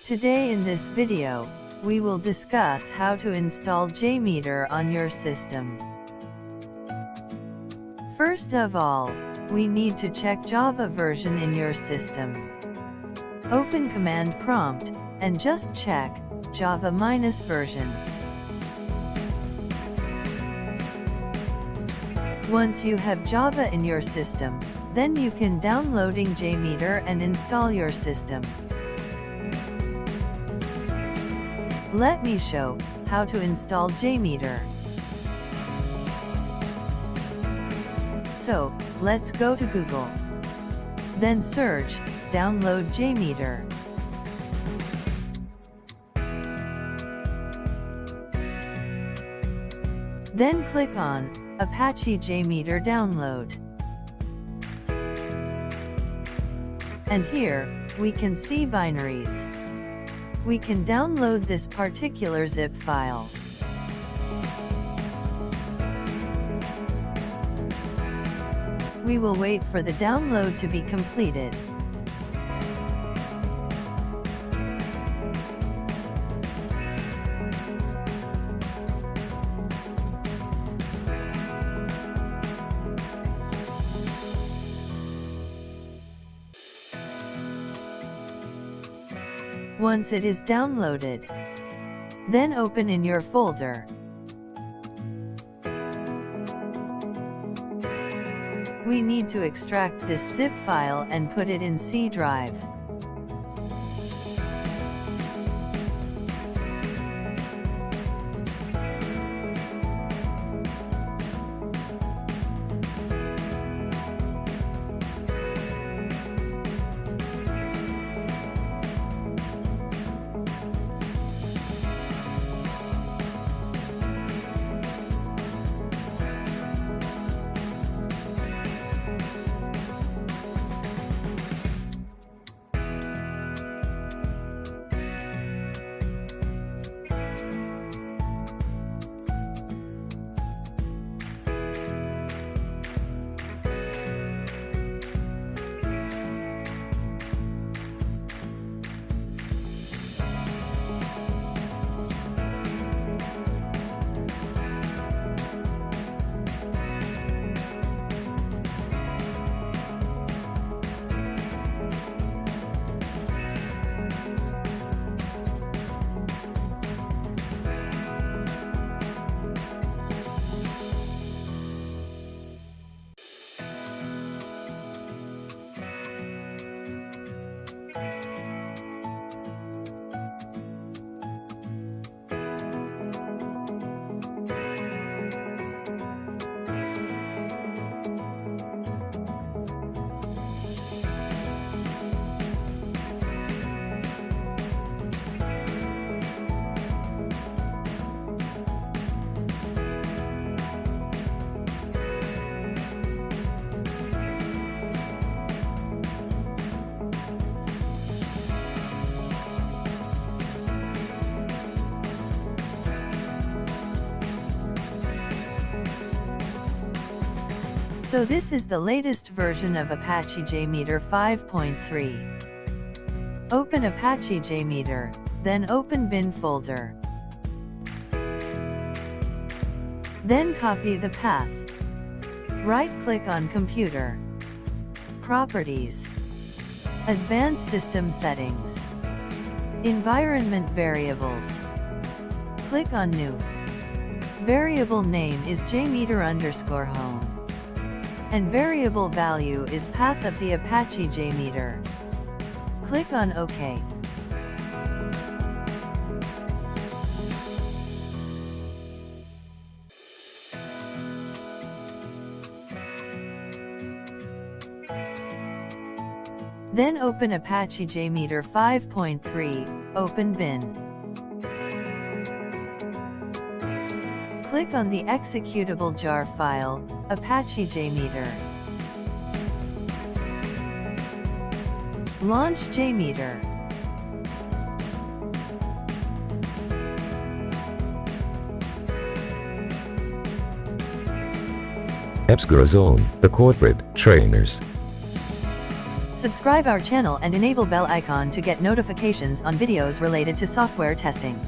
Today in this video, we will discuss how to install JMeter on your system. First of all, we need to check Java version in your system. Open command prompt, and just check Java version. Once you have Java in your system, then you can downloading JMeter and install your system. Let me show how to install JMeter. So, let's go to Google. Then search, download JMeter. Then click on Apache JMeter download. And here, we can see binaries. We can download this particular zip file. We will wait for the download to be completed. Once it is downloaded, then open in your folder. We need to extract this zip file and put it in C drive. So this is the latest version of Apache JMeter 5.3. Open Apache JMeter, then open bin folder. Then copy the path. Right-click on Computer, Properties, Advanced System Settings, Environment Variables. Click on New. Variable name is JMeter_home. And variable value is path of the Apache JMeter. Click on OK. Then open Apache JMeter 5.3, open bin. Click on the executable jar file, Apache JMeter. Launch JMeter. Apps goes on, the corporate trainers. Subscribe our channel and enable bell icon to get notifications on videos related to software testing.